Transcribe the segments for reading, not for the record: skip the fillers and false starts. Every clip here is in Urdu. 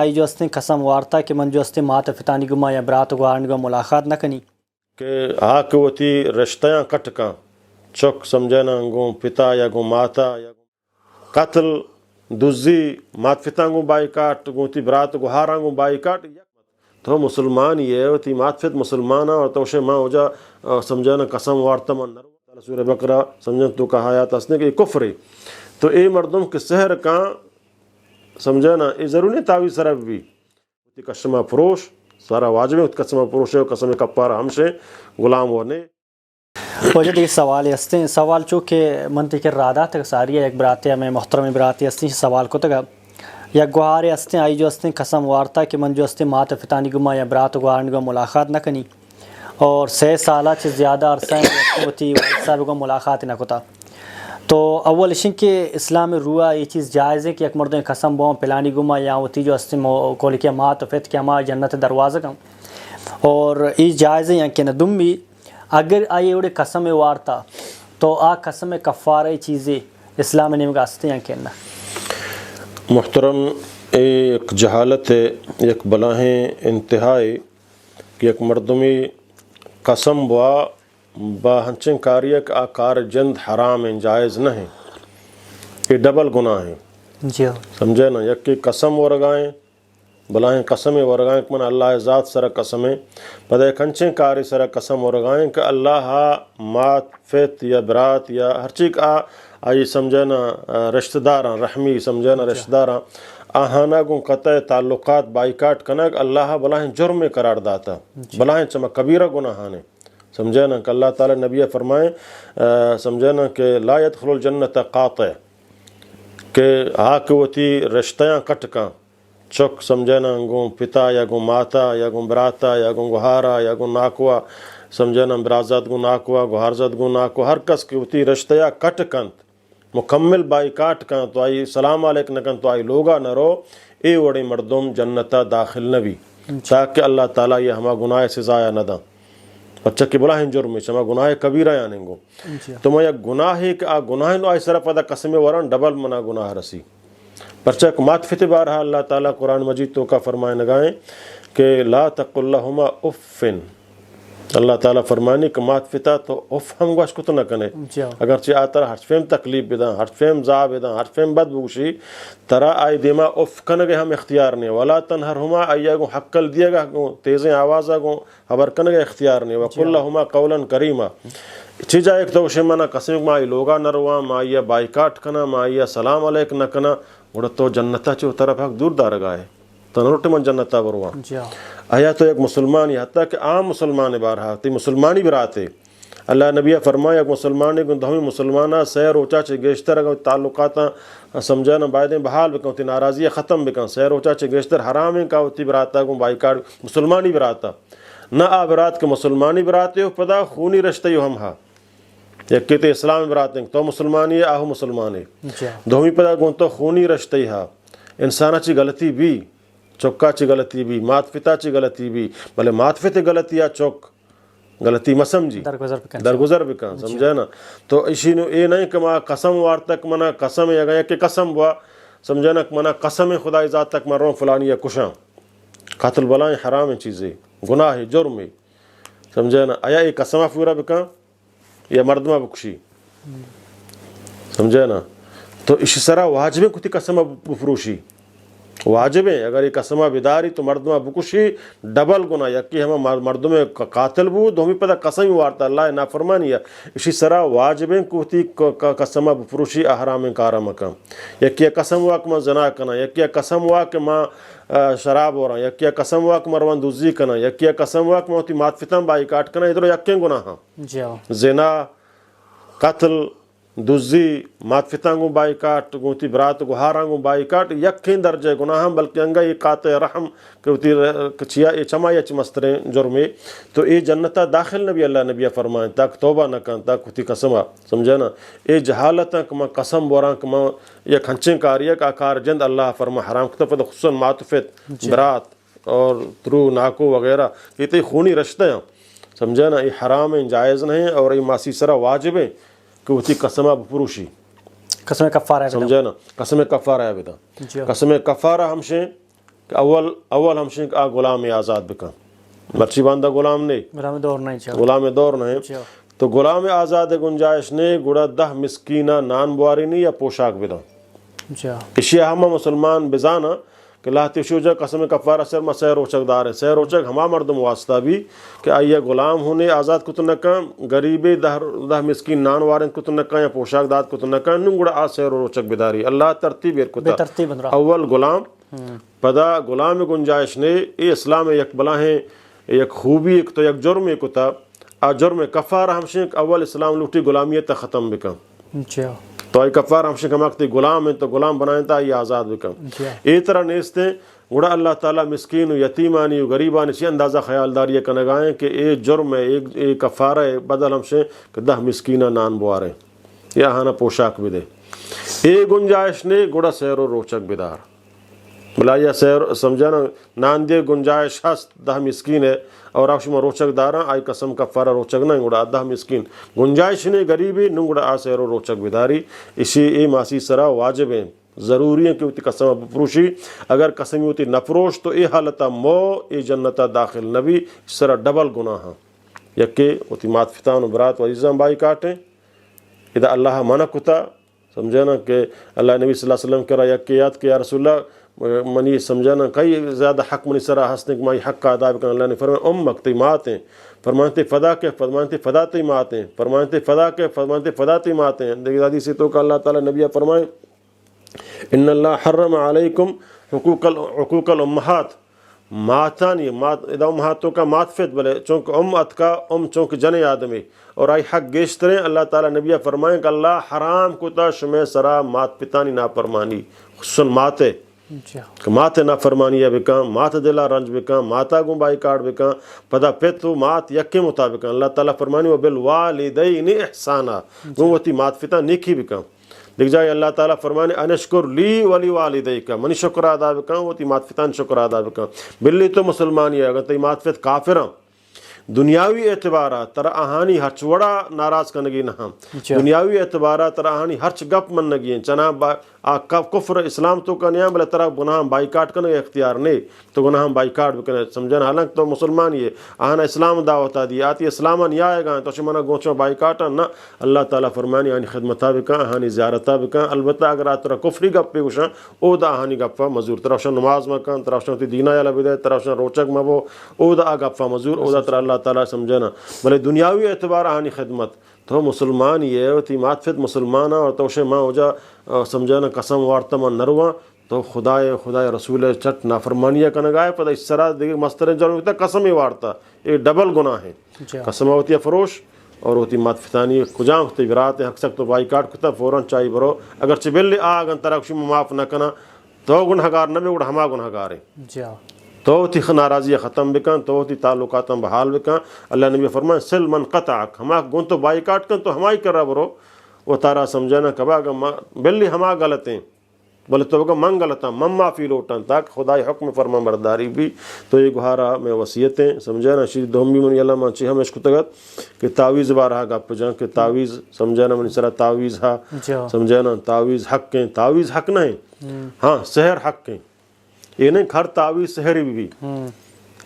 آئی جو ہستے قسم وارتا کہ من جو ہستے مات فتانی گما یا برات گوارن گما ملاقات نہ کنی کہ آک وتی رشتیاں کٹ کاں چک سمجھنا گوں پتا یا گوں ماتا یا قتل دزی مات فتاں گوں بائی کاٹ گوتی برات گو ہاراں گوں بائی کاٹ تو مسلمان یہ ہوتی مات فت مسلمانہ اور توشے ماں ہو جا سمجھنا قسم وارتا من نرو سورہ بقرہ سمجھنا تو کہا آیات اسنے کہ یہ کفر ہے تو اے مردم کے سحر کاں سمجھنا اے ضرور نہیں تاوی سرب بھی قسمہ فروش سارا واجب ہے قسمہ فروش ہے قسم کفارہ ہمشے غلام ہونے وجہ دیکھ سوال ہستے ہیں سوال چونکہ منطق رادات ساری ہے ایک براتیہ میں محترم براتی ہستے ہیں سوال کو تگا یا گوہارے ہستے ہیں آئی جو ہستے ہیں قسم وارتا کہ من جو ہستے مات فتانی گما یا برات گوارن گما ملاقات نہ کنی اور 6 سالہ چھ زیادہ عرصہ ہوتی صاحب کو ملاقات نہ کتا تو اول اشن کہ اسلام روح یہ چیز جائز ہے کہ ایک مردوں قسم بوں پلانی گما یا ہوتی جو ہستے کو لکھے مات فت کہ ہما جنت دروازہ کم اور یہ جائز ہے یا کہ ندم بھی اگر آئی اڑے قسم وارتا تو آ قسم کفارہ چیزیں اسلام نے مگاستے ہیں کہنا محترم ایک جہالت ہے ایک بلاہیں انتہائی کہ ایک مردمی قسم با ہنچن کاریک آکار جند حرام ہیں جائز نہیں یہ ڈبل گناہ ہیں جی سمجھے نا یک کی قسم ورگائیں بلاہیں قسم ورگائیں کہ من اللہ ذات سر قسمیں پتہ ایک ہنچن کاری سر قسم ورگائیں کہ اللہ مات فت یا برات یا ہر چیز آئی سمجھے نا رشتہ داراں رحمی سمجھے نا رشتہ داراں آہانا گوں قطع تعلقات بائیکاٹ کنک اللہ بلاہیں جرم قرار داتا بلاہیں چمہ کبیرہ گناہانے سمجھے نا کہ اللہ تعالی نبی فرمائیں سمجھے نا کہ لا يدخل الجنت قاطع کہ آک وتی رشتیاں کٹ کاں چک سمجھے نا گوں پتا یا گوں ماتا یا گوں براتا یا گوں گہارا یا گوں ناکوا سمجھے نا برازت گوں ناکوا گہارزت گوں ناکوا ہر کس کی وتی رشتیاں کٹ کنت مکمل بائی کاٹ کاں تو آئی سلام علیکم نکن تو آئی لوگا نہ رو اے وڑی مردم جنتا داخل نبی تاکہ اللہ تعالیٰ یہ ہما گناہ سزایا نہ دا بچہ کی بلا ہیں جرم چما گناہ کبیرہ یعنی گو تو میں یک گناہ کہ آ گناہ نو آئی سر پدا قسم ورن ڈبل منا گناہ رسی پرچہ مات فت بارہا اللہ تعالیٰ قرآن مجید تو کا فرمائے نگائیں کہ لا تقل لہما افن اللہ تعالیٰ فرمانی کہ مات فتا تو اف ہم گوش کو تو نہ کنے اگرچہ آتا ہر فیم تکلیف بداں ہر فیم زا بداں ہر فیم بد بوشی ترا آئی دیما اف کنگے ہم اختیار نہیں ولا تنہرہما آئیا گو حقل دیا گا تیزیں آوازہ گو حبر کنگے اختیار نہیں وقل لہما قولا کریما چیزا ایک تو شمانا قسم ما آئی لوگا نروا ما آئیا بائیکاٹ کنا ما آئیا سلام علیک نہ کنا گوڑا تو جنتا چو طرف حق دور دار گائے تنورٹ من جنتا بروا آیا تو ایک مسلمان یہ حتیٰ کہ عام مسلمان بارہا تی مسلمانی براتے اللہ نبی فرمایا ایک مسلمانی گندہمی مسلمانہ سیر اوچا چے گیشتر اگر تعلقاتا سمجھانا بائدیں بحال بکن تی ناراضی ختم بکن سیر اوچا چے گیشتر حرام ہیں کہا تی براتا گن بائیکار مسلمانی براتا نہ آ برات کے مسلمانی براتے ہو پدا خونی رشتے ہو ہم ہاں یک کہتے اسلام براتے ہیں تو مسلمانی ہے آہو مسلمانی دومی پدا گن تو خونی رشتے ہاں انسانہ چی غلطی بھی چوکا چی غلطی بھی مات فتا چی غلطی بھی بلے مات فتا غلطی یا چوک غلطی مسمجی درگزر بکن سمجھے نا تو اسی نو اے نہیں کہ ما قسم وار تک منا قسم یا گیا کہ قسم ہوا سمجھے نا کہ منا قسم خدای ذات تک مرون فلانی یا کشاں قاتل بلائیں حرام چیزیں گناہ جرم سمجھے نا آیا یہ قسمہ پورا بکن یا مردمہ بکشی سمجھے نا تو اسی طرح واجب ہے کتی قسمہ بفروشی واجب ہے اگر یہ قسمہ بداری تو مردمہ بکشی ڈبل گناہ یکی ہم مردمہ قاتل بود ہمیں پتہ قسم وارتا اللہ نافرمانی ہے اسی طرح واجب ہے کتی قسمہ بفروشی احرام کارم کم یکی قسم ہوا کہ میں زنا کنا یکی قسم ہوا کہ میں شراب ہو رہا یکی قسم ہوا کہ مروان دوزی کنا یکی قسم ہوا کہ میں مات فتن بائی کاٹ کنا ادھر یکی گناہ زنا قتل دوزی مات فتانگو by caught گوتی Barat go ہارانگو by کاٹ یکین درجہ گناہ بلکہ انگا یہ قاطع رحم کہ چیا یہ چما یا چمستریں جرمے تو یہ جنتا داخل نبی اللہ نبی فرمائیں تاک توبہ نہ کن تاک کتی قسمہ سمجھے نا یہ جہالتا کہ میں قسم بوران کہ میں یہ کھنچیں کاریہ کا کار جند اللہ فرما حرام کتا پتہ خصوصاً ماتفت برات اور ترو ناکو وغیرہ یہ تو خونی رشتے ہیں سمجھے نا یہ حرام ہیں جائز نہیں اور یہ ماسی سرا واجب ہیں کہ وہ تی قسمہ بپروشی قسم کفارہ ہے سمجھے نا قسم کفارہ ہے بیتا قسم کفارہ ہمشیں کہ اول ہمشن آ غلام آزاد بکن مرچی باندہ غلام نہیں غلام دور نہیں چاہو غلام دور نہیں تو غلام آزاد گنجائش نے گڑا 10 مسکینہ نان بواری نہیں یا پوشاک بدن اشی ہما مسلمان بزانا کہ لاتی شوجہ قسم کفارہ سر میں سیر روچک دار ہے سیر روچک ہما مردم واسطہ بھی کہ آئیے غلام ہونے آزاد کتنکا غریبی 10 مسکین نان وارن کتنکا یا پوشاک داد کتنکا ننگڑا آ سیر روچک بداری اللہ ترتیب ارکتا اول غلام پدا غلام گنجائش نے ای اسلام یک بلاہیں یک خوبی ایک تو یک جرم ایک ہوتا آ جرم کفارہ ہمشن اول اسلام لوٹی غلامیت ختم بکن تو ای کفار ہمشن کماکتی غلام ہیں تو غلام بنائیں تا یہ آزاد بکن ای طرح نیستے گوڑا اللہ تعالیٰ مسکین و یتیمانی و غریبانی سی اندازہ خیالداری کنگائیں کہ اے جرم ہے اے کفارہ ہے بدل ہمشن کہ 10 مسکینہ نان بواریں یا ہانا پوشاک بھی دے اے گنجائش نے گوڑا سیر و روچک بدار بلا یا سیر سمجھا نا نان دے گنجائش ہست 10 مسکین ہے اور آپ شما روچک داراں آئی قسم کفارہ روچک نہ گوڑا 10 مسکین گنجائش نے غریبی ننگڑا آ سیر و روچک بداری اسی اے ماسی سرا واجب ہیں ضروری ہے کہ ہوتی قسم بپروشی اگر قسم ہوتی نفروش تو اے حالتا مو اے جنتا داخل نبی اس طرح ڈبل گناہ یکے ہوتی مات فتان و برات و عزیزان بائی کاٹیں اذا اللہ منع کتا سمجھانا کہ اللہ نبی صلی اللہ علیہ وسلم کرا یکی یاد کہ یا رسول اللہ منی سمجھانا کئی زیادہ حق منی سرا ہستنے کہ مائی حق کا عذاب کرنا اللہ نے فرمایا امک تی ماتیں فرمانتے فدا کے فرمانتے فدا تی ماتیں فرمانتے فدا کے فرمانتے فدا تی ماتیں دیکھ حدیث سے تو کہ اللہ تعالی نبی فرمائے ان اللہ حرم علیکم حقوق الامہات ماتانی ادا امہاتوں کا ماتفت بلے چونکہ ات کا چونکہ جن آدمی اور آئی حق گیشتریں اللہ تعالی نبی فرمائیں کہ اللہ حرام کتا شمع سرا مات پتانی نافرمانی خصوصاً ماتے کہ ماتے نافرمانی بکاں مات دلا رنج بکاں ماتا گوں بائی کاٹ بکاں پدا پیتو مات یکے مطابق اللہ تعالیٰ فرمانی و بالوالدین احسانا گوں وتی مات پتا نیکی بکاں دیکھ جائے اللہ تعالیٰ فرمانے انشکر لی ولی والدیکا منی شکر ادا بکاں وتی مات فتان شکر ادا بکاں بلی تو مسلمانی ہے اگر تی مات فت کافراں دنیاوی اعتبارات ترا آہانی ہرچ وڑا ناراض کنگی نہ دنیاوی اعتبارات ترا آہانی ہرچ گپ من نگی چنا کفر اسلام تو کا نیام بلے ترا گناہ بائیکاٹ کرنے اختیار نہیں تو گناہ بائیکاٹ بکنے سمجھنا حالانکہ تو مسلمان یہ آہنا اسلام دعوتا دی آتی اسلاما نہیں آئے گا تو شمانا گونچوں بائیکاٹا نہ اللہ تعالیٰ فرمانی آہنی خدمتا بکا آہنی زیارتا بکا البتہ اگر آت ترا کفری گپ پہ گوشا او دا آہنی گپا مزور ترافشان نماز مکان ترافشان تی دینہ یالا بدے ترافشان روچک مبو او دا گپا مزور او دا ترا اللہ تعالیٰ سمجھنا بلے دنیاوی اعتبار آہنی خدمت تو مسلمان یہ ہوتی ماتفت مسلمانہ اور توشے ماں ہو جا سمجھانا قسم وارتا من نروا تو خدای رسول چٹ نافرمانیہ کنگائے پتہ اس طرح دیکھ مستر جرم ہوتا قسم ہی وارتا یہ ڈبل گناہ ہے قسم ہوتی ہے فروش اور ہوتی ماتفتانی کجام ہوتی برات حق سک تو بائی کاٹ کتا فوراں چاہی برو اگر چبلی آگن ترکشی معاف نہ کنا تو گنہگار نہ بھی ہما گنہگار ہیں تو تی ناراضی ختم بکن تو تی تعلقات بحال بکن اللہ نبی فرمائے سل من قطعک ہما گن تو بائی کاٹ کن تو ہمائی کر رہا برو وہ تارا سمجھانا کبا بلی ہما غلطیں بولے تو بگا من غلطاں من معافی لوٹاں تاکہ خدای حکم فرما برداری بھی تو یہ گہارا میں وصیتیں سمجھانا شید دوم بھی منی اللہ مانچی ہم اشکو تگت کہ تعویز بارہا گپ جان کہ تعویز سمجھانا منی سرا تعویز ہا سمجھانا تعویز حق ہیں تعویز حق نہیں ہاں سحر حق ہیں یہ نہیں ہر تعویز سحری بھی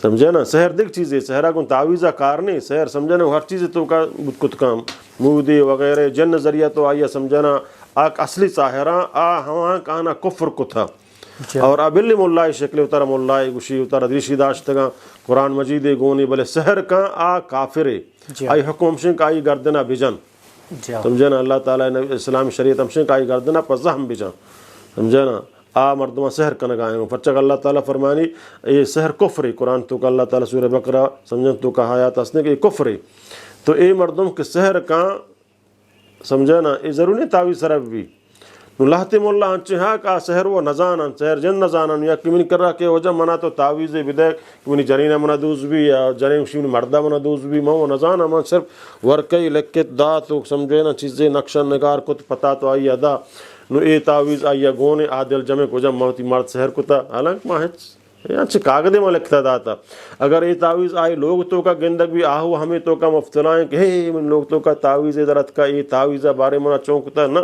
سمجھے نا سحر دیکھ چیزیں سحرہ کن تعویزہ کار نہیں سحر سمجھے نا ہر چیز تو کا کت کام مودی وغیرہ جن نظریہ تو آئیے سمجھے نا آک اصلی ساہرہ ہواں کہانا کفر کو تھا اور ابلی مولای شکل اتارا مولای گوشی اتارا دریشی داشتگا قرآن مجید گونی بلے سحر کا کافرے آئی حکم ہمشن کا آئی گردنا بجن سمجھے نا اللہ تعالیٰ نے اسلامی شریعت ہمشن کا آئی گردنا پر زہم بجن سمجھے نا مردمہ سحر کنگائیں گے فرچک اللہ تعالیٰ فرمانی یہ سحر کفری قرآن تو کہ اللہ تعالیٰ سورہ بقرہ سمجھن تو کہ حیات اسنے کہ یہ کفری تو اے مردم کے سحر کا سمجھانا یہ ضروری تعویز سرب بھی نلہتم اللہ انچے ہاں کا سحر وہ نزانن سحر جن نزانن یا کمین کر رہا کہ وجہ منا تو تعویز بدے کہ منی جنینہ منا دوز بھی یا جنین شیونی مردہ منا دوز بھی مو نزانہ من صرف ورکی لکت دا تو سمجھے چیزیں نقشہ نگار کو پتا تو آئی ادا نو اے تعویز آئیا گونے آدل جمع کو جب موتی مرد سحر کو تا حالانکہ ماہچ اچھے کاغذے میں لکھتا داتا اگر اے تعویز آئے لوگ تو کا گندگ بھی آہو ہمیں تو کا مفتلائیں کہ ہے من لوگ تو کا تعویز درت کا یہ تعویزہ بارے منا چونکتا نا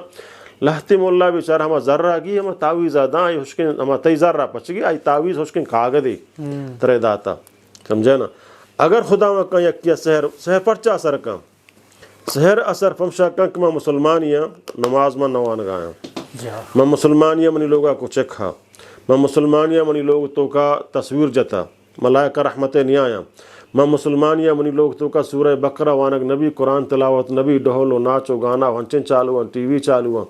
لہتی مولا بیچار ہما ذرہ گی ہما تعویز آداں آئی حشکن ہما تی ذرہ پچ گی آئی تعویز حشکن کاغدی ترے داتا سمجھے نا اگر خدا مکہ یکیا سحر پرچا اثر کم سحر اثر فمشا کن کہ میں مسلمانیاں نماز میں نوان گایا میں مسلمانیاں منی لوگا کو چکھا میں مسلمانیاں منی لوگ تو کا تصویر جتا ملائکہ رحمت نہیں آیا میں مسلمانیاں منی لوگ تو کا سورہ بقرہ وانک نبی قرآن تلاوت نبی ڈھول و ناچ و گانا ہنچن چالو ہیں ٹی وی چالو ہیں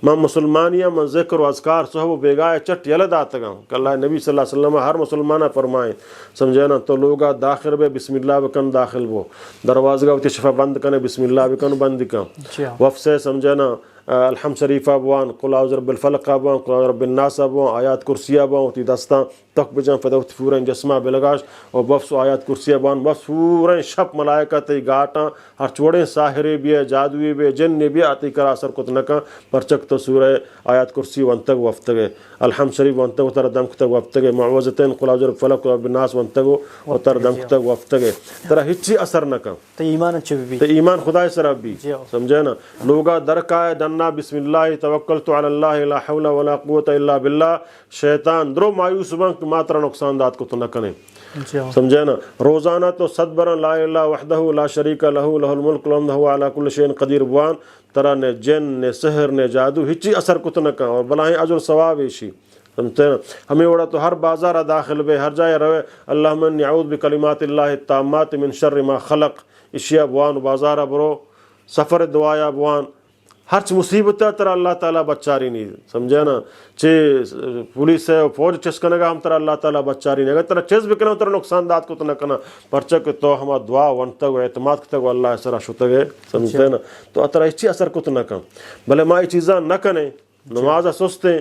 میں مسلمانیاں من ذکر و اذکار صحب و بیگائے چٹ یلد آتا گا کہ اللہ نبی صلی اللہ علیہ وسلم ہر مسلمانہ فرمائیں سمجھے نا تو لوگا داخل بے بسم اللہ بکن داخل بو دروازگاہ ہوتی شفا بند کنے بسم اللہ بکن بند کن وف سے سمجھے نا الحمد شریفہ بوان قل اعوذ برب الفلق بوان قل اعوذ برب الناس بوان آیات کرسیہ بوان تی دستان تک بجان فدوت فورن جسمہ بلگاش اور بفس آیات کرسیہ بوان بفس فورن شپ ملائکہ تی گاٹاں ہر چوڑیں ساحرے بھی ہے جادوی بھی ہے جن نے بھی آتی کرا اثر کتنکا پرچک تو سورہ آیات کرسی وانتگ وفتگے الحمد شریف وانتگو تر دم کتگ وفتگے معوذتین قل اعوذ برب الفلق قل اعوذ برب الناس وانتگو اور تر دم کتگ وفتگے ترہ ہچی اثر نکا تو ایمان اچھے بھی تو ایمان خدا سر بھی سمجھے نا لوگا درکائے دننا بسم اللہ توکلت علی اللہ لا حول ولا قوت الا باللہ شیطان درو مایوس بنک ماترا نقصان دات کو تو نہ کریں سمجھے نا روزانہ تو صد برن لا الہ وحدہ لا شریک لہو لہ الملک الحمد هو علی کل شیء قدیر بوان ترا نے جن نے سحر نے جادو ہچی اثر کو تو نہ کریں اور بلائیں اجر ثواب ایشی سمجھتے ہیں ہمیں وڑا تو ہر بازار داخل بے ہر جائے روے اللہم انی اعوذ بکلمات اللہ التامات من شر ما خلق اشیاء بوان بازار برو سفر دعایا بوان ہر چ مصیبت ترا اللہ تعالیٰ بچاری نہیں سمجھے نا چھ پولیس ہے فوج چسکنے گا ہم ترا اللہ تعالیٰ بچاری نہیں اگر ترا چیز بکنا ترا نقصان دات کو تو نہ کرنا پرچک تو ہما دعا ونتگو اعتماد کتگو اللہ سرا شتگے سمجھتے نا تو اترا اچھی اثر کو تو نہ کن بھلے مائی چیزاں نہ کنے نماز سستیں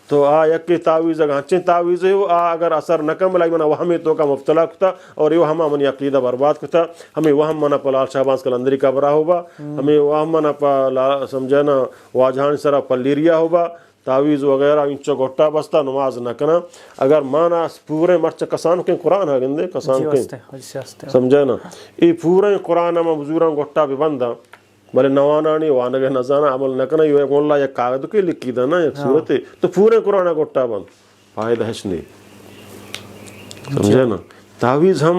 تو یکی تعویز اگر ہنچیں تعویز ہے اگر اثر نہ کم بلائی منا وہمی تو کا مبتلا کتا اور یہ ہما منی عقیدہ برباد کتا ہمیں وہم منا پا لال شہبانس کلندری کا برا ہوبا ہمیں وہم منا پا سمجھنا واجہان سرا پلیریا ہوبا تعویز وغیرہ انچو گھٹا بستا نماز نہ کنا اگر مانا پورے مرچ کسان کے قرآن ہے گندے کسان کے سمجھنا یہ پورے قرآن میں بزوران گھٹا بھی بندہ بلے نوانانی وانگے نزانا عمل نہ کرنا یہ مولا یک کاغذ کے لکھی دا نا یک صورت تو پورے قرآن گھٹا بند فائدہ ہش نہیں سمجھے نا تعویز ہم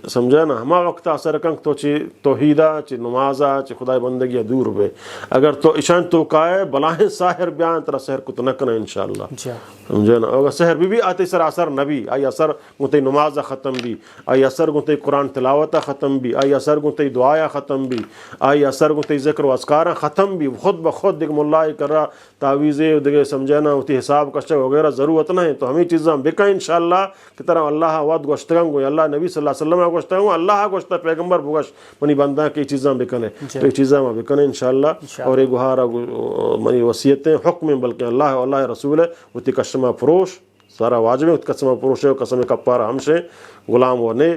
سمجھے نا ہما وقت اثر کنک تو چی توحیدہ چی نمازہ چی خدای بندگی دور بے اگر تو اشان تو کائے بلاہیں ساحر بیان ترہ سحر کو تو نہ کرنا انشاءاللہ سمجھے نا اگر سحر بھی آتے سر اثر نبی آئی اثر گنتے نمازہ ختم بھی آئی اثر گنتے قرآن تلاوتہ ختم بھی آئی اثر گنتے دعایا ختم بھی آئی اثر گنتے ذکر و اذکارہ ختم بھی خود بخود دیکھ ملا کر رہا تعویزیں دیکھ سمجھے نا ہوتی حساب کشتے وغیرہ ضرورت نہ ہے تو ہمیں چیزاں بکا انشاءاللہ کہ طرح اللہ وعد گوشتگاں گو اللہ نبی صلی اللہ علیہ وسلم گوشتگاں گو اللہ گوشتہ پیغمبر بگش منی بندہ کی چیزاں بکنے تو چیزاں بکنے انشاءاللہ اور ایک گوھارا منی وصیتیں حکم بلکہ اللہ و اللہ رسول ہے ہوتی قسمہ فروش سارا واجب ہے قسمہ فروش ہے قسم کپارہ ہمشے غلام ورنے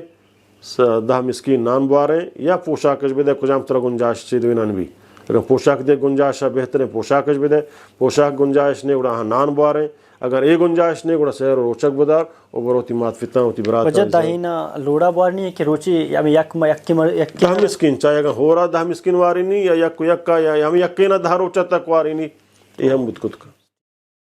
10 مسکین نان بواریں یا پوشاکش بھی دے کجام طرح گنجائش چی دوینان بھی اگر پوشاک دے گنجائش بہتر ہے پوشاکش بھی دے پوشاک گنجائش نے اڑا نان بواریں اگر ایک گنجائش نہیں گوڑا سیر روچک بدار اور بروتی مات فتنہ ہوتی برات وجہ دہینا لوڑا بارنی ہے کہ روچی یک دہ مسکین چاہے اگر ہو رہا 10 مسکین واری نہیں یا یک یا ہم یکی نہ 10 روچہ تک واری نہیں یہ ہم بدکت کا